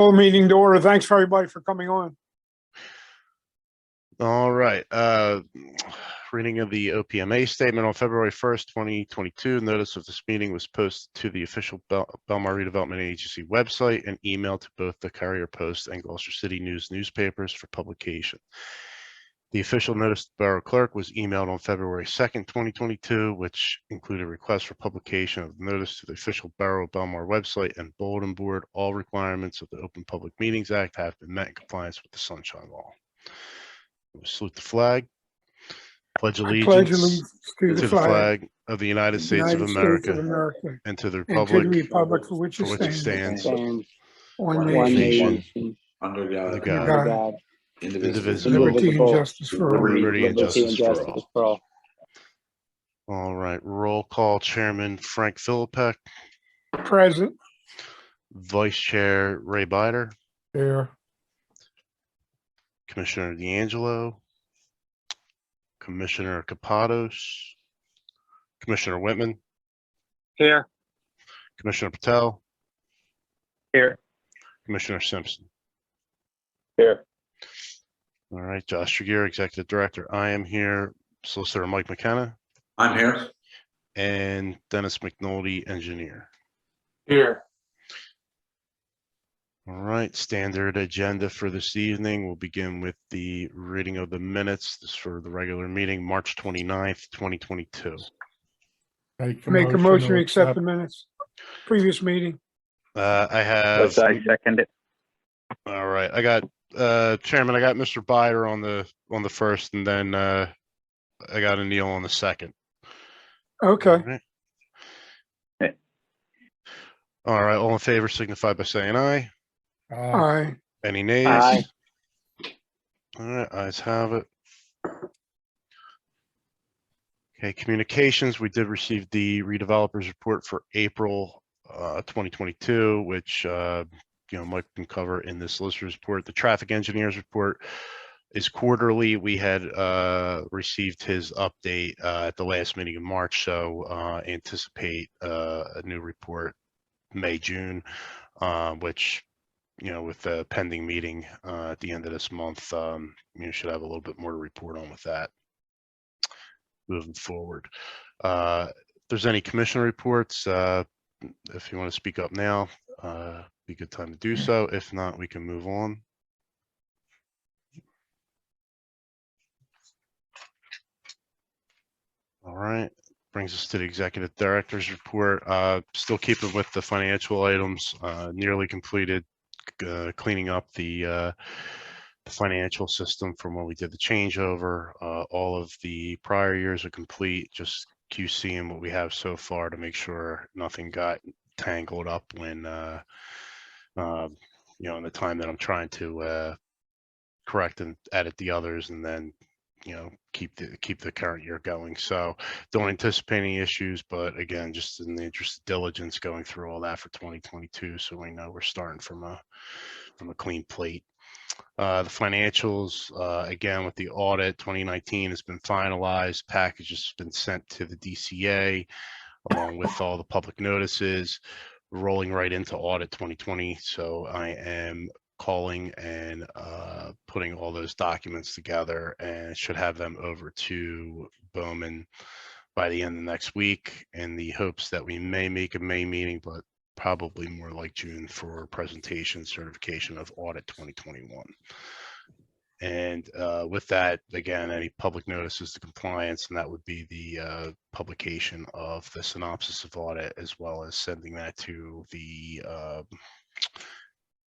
Full meeting to order. Thanks for everybody for coming on. All right. Reading of the OPMA statement on February 1st, 2022. Notice of this meeting was posted to the official Bellmawr Redevelopment Agency website and emailed to both the Courier Post and Gloucester City News newspapers for publication. The official notice to the Borough Clerk was emailed on February 2nd, 2022, which included a request for publication of the notice to the official Borough of Bellmawr website and bulletin board. All requirements of the Open Public Meetings Act have been met in compliance with the Sunshine Law. We'll salute the flag. Pledge allegiance to the flag of the United States of America and to the republic for which it stands, one nation, under God, God, indivisible, liberty and justice for all. liberty and justice for all. All right, roll call. Chairman Frank Philippek. Present. Vice Chair Ray Bider. Here. Commissioner D'Angelo. Commissioner Kapados. Commissioner Whitman. Here. Commissioner Patel. Here. Commissioner Simpson. Here. All right, Josh Tregear, Executive Director. I am here. Solicitor Mike McKenna. I'm here. And Dennis McNulty, Engineer. Here. All right, standard agenda for this evening. We'll begin with the reading of the minutes. This is for the regular meeting, March 29th, 2022. Make a motion to accept the minutes. Previous meeting. I have. I second it. All right, I got Chairman. I got Mr. Bider on the first, and then I got Anil on the second. Okay. All right. Yeah. All right, all in favor signify by saying aye. Aye. Any nays? Aye. All right, ayes have it. Okay, communications. We did receive the redevelopers report for April 2022, which Mike can cover in the solicitor's report. The traffic engineer's report is quarterly. We had received his update at the last meeting in March, so anticipate a new report May, June, which with the pending meeting at the end of this month, you should have a little bit more to report on with that moving forward. If there's any commissioner reports, if you want to speak up now, be a good time to do so. If not, we can move on. All right, brings us to the executive director's report. Still keeping with the financial items, nearly completed cleaning up the financial system from when we did the changeover. All of the prior years are complete, just QCing what we have so far to make sure nothing got tangled up when in the time that I'm trying to correct and edit the others, and then keep the current year going. So don't anticipate any issues, but again, just in the interest of diligence, going through all that for 2022, so we know we're starting from a clean plate. The financials, again, with the audit 2019 has been finalized. Package has been sent to the DCA along with all the public notices, rolling right into audit 2020. So I am calling and putting all those documents together, and should have them over to Bowman by the end of next week, in the hopes that we may make a May meeting, but probably more like June for presentation certification of audit 2021. And with that, again, any public notices to compliance, and that would be the publication of the synopsis of audit, as well as sending that to the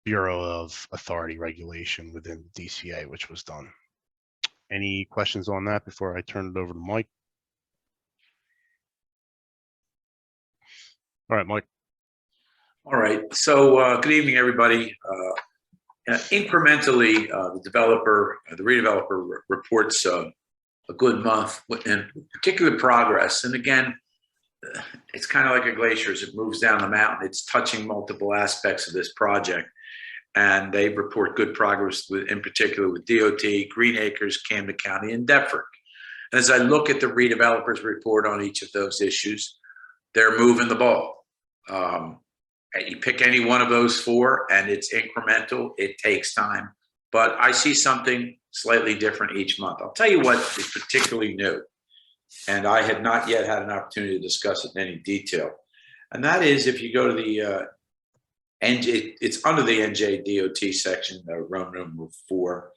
Bureau of Authority Regulation within the DCA, which was done. Any questions on that before I turn it over to Mike? All right, Mike. All right. So good evening, everybody. Incrementally, the redeveloper reports a good month and particular progress. And again, it's kind of like a glacier as it moves down the mountain. It's touching multiple aspects of this project. And they report good progress, in particular with DOT, Green Acres, Camden County, and Deptford. And as I look at the redevelopers report on each of those issues, they're moving the ball. You pick any one of those four and it's incremental. It takes time, but I see something slightly different each month. I'll tell you what is particularly new, and I had not yet had an opportunity to discuss it in any detail. And that is, if you go to the NJ, it's under the NJ DOT section, Roman numeral 4.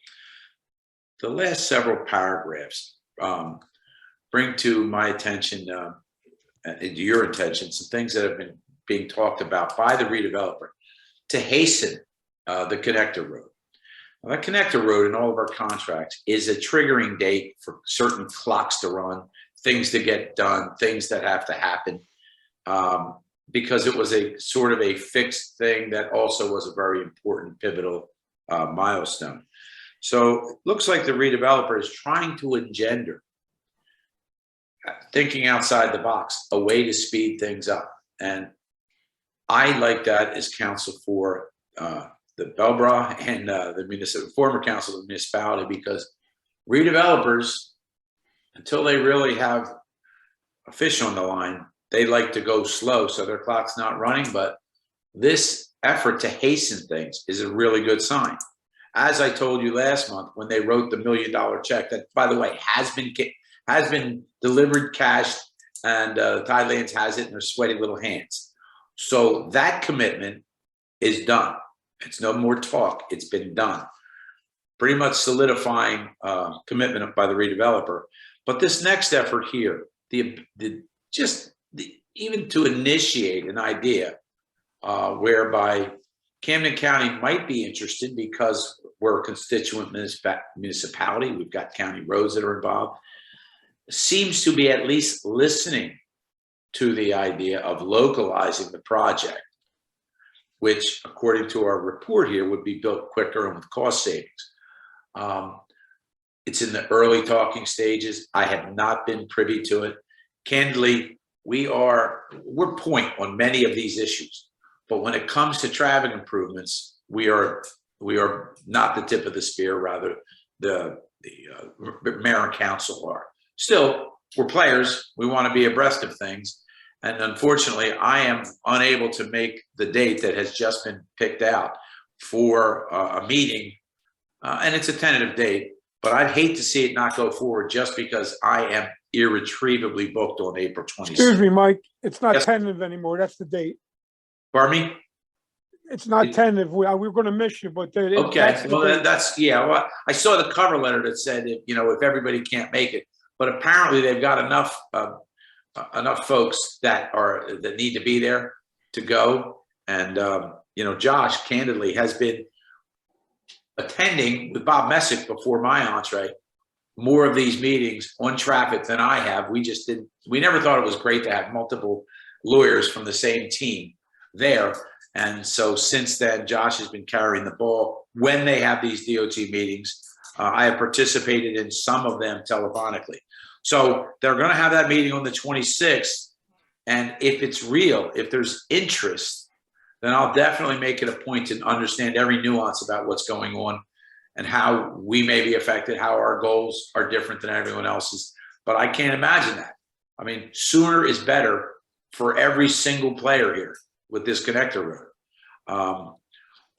The last several paragraphs bring to my attention, and your attention, some things that have been being talked about by the redeveloper to hasten the connector road. Now, that connector road in all of our contracts is a triggering date for certain clocks to run, things to get done, things that have to happen, because it was a sort of a fixed thing that also was a very important pivotal milestone. So it looks like the redeveloper is trying to engender, thinking outside the box, a way to speed things up. And I like that as counsel for the Bellmawr and the former council of the municipality, because redevelopers, until they really have a fish on the line, they like to go slow so their clock's not running. But this effort to hasten things is a really good sign. As I told you last month, when they wrote the $1 million check, that, by the way, has been delivered, cashed, and Tidelands has it in their sweaty little hands. So that commitment is done. It's no more talk. It's been done. Pretty much solidifying commitment by the redeveloper. But this next effort here, even to initiate an idea whereby Camden County might be interested, because we're a constituent municipality, we've got county roads that are involved, seems to be at least listening to the idea of localizing the project, which, according to our report here, would be built quicker and with cost savings. It's in the early talking stages. I have not been privy to it. Candidly, we're point on many of these issues, but when it comes to traffic improvements, we are not the tip of the spear. Rather, the mayor and council are. Still, we're players. We want to be abreast of things. And unfortunately, I am unable to make the date that has just been picked out for a meeting. And it's a tentative date, but I'd hate to see it not go forward just because I am irretrievably booked on April 26th. Excuse me, Mike, it's not Yes. tentative anymore. That's the date. Pardon me? It's not tentative. We're going to miss you, but Okay, that's the well, date. that's, yeah, well, I saw the cover letter that said, if everybody can't make it, but apparently they've got enough folks that need to be there to go. And, Josh candidly has been attending with Bob Messick before my entree more of these meetings on traffic than I have. We never thought it was great to have multiple lawyers from the same team there. And so since then, Josh has been carrying the ball when they have these DOT meetings. I have participated in some of them telephonically. So they're going to have that meeting on the 26th. And if it's real, if there's interest, then I'll definitely make it a point to understand every nuance about what's going on and how we may be affected, how our goals are different than everyone else's. But I can't imagine that. I mean, sooner is better for every single player here with this connector road.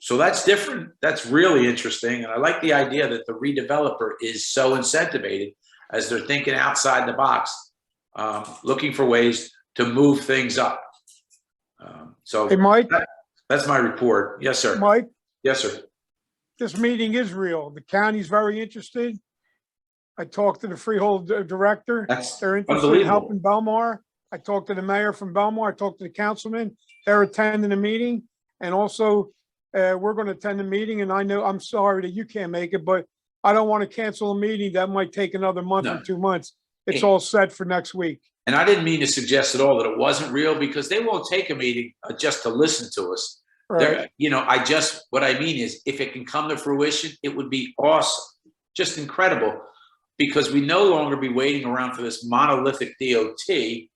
So that's different. That's really interesting. And I like the idea that the redeveloper is so incentivated as they're thinking outside the box, looking for ways to move things up. Hey, Mike. That's my report. Yes, sir. Mike, Yes, sir. this meeting is real. The county's very interested. I talked to the freehold director. That's They're interested in unbelievable. helping Bellmawr. I talked to the mayor from Bellmawr. I talked to the councilman. They're attending the meeting. And also, we're going to attend the meeting. And I'm sorry that you can't make it, but I don't want to cancel a meeting that might take another month or 2 months. It's all set for next week. And I didn't mean to suggest at all that it wasn't real, because they won't take a meeting just to listen to us. Right. What I mean is, if it can come to fruition, it would be awesome, just incredible, because we no longer be waiting around for this monolithic DOT,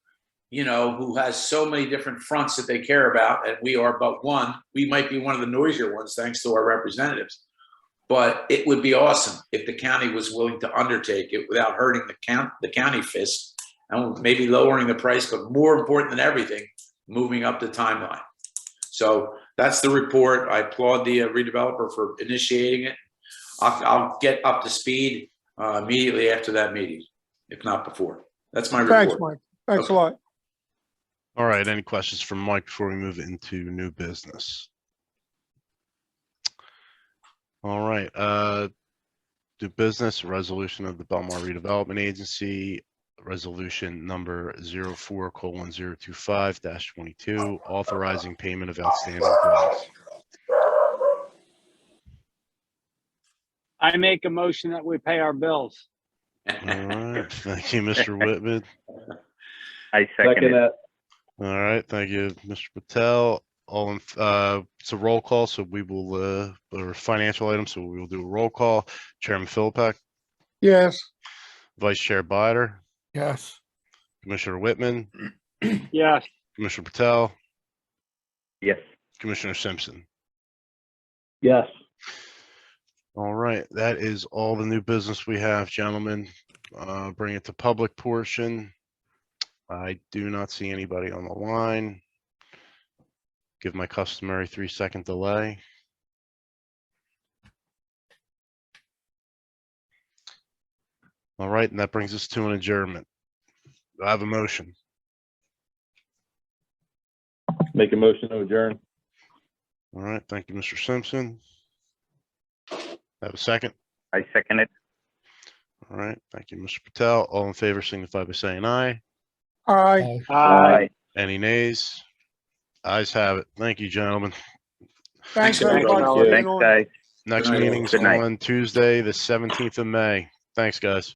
who has so many different fronts that they care about, and we are but one. We might be one of the noisier ones, thanks to our representatives. But it would be awesome if the county was willing to undertake it without hurting the county fist, and maybe lowering the price, but more important than everything, moving up the timeline. So that's the report. I applaud the redeveloper for initiating it. I'll get up to speed immediately after that meeting, if not before. That's my report. Thanks, Mike. Thanks a lot. All right, any questions from Mike before we move into new business? All right, new business, resolution of the Bellmawr Redevelopment Agency, resolution number 04:025-22, authorizing payment of outstanding bills. I make a motion that we pay our bills. All right, thank you, Mr. Whitman. I second it. All right, thank you, Mr. Patel. All in, it's a roll call, so we will, or financial items, so we will do a roll call. Chairman Philippek, Yes. Vice Chair Bider, Yes. Commissioner Whitman, Yes, Commissioner Patel, Yes. Commissioner Simpson. Yes. All right, that is all the new business we have, gentlemen. Bring it to public portion. I do not see anybody on the line. Give my customary 3-second delay. All right, and that brings us to an adjournment. Do I have a motion? Make a motion to adjourn. All right, thank you, Mr. Simpson. Have a second? I second it. All right, thank you, Mr. Patel. All in favor signify by saying aye. Aye. aye. Any nays? Ayes have it. Thank you, gentlemen. Thanks, Thanks, everybody, everybody. for being Thanks, on. guys. Next Good night. meeting's Good night. on Tuesday, the 17th of May. Thanks, guys.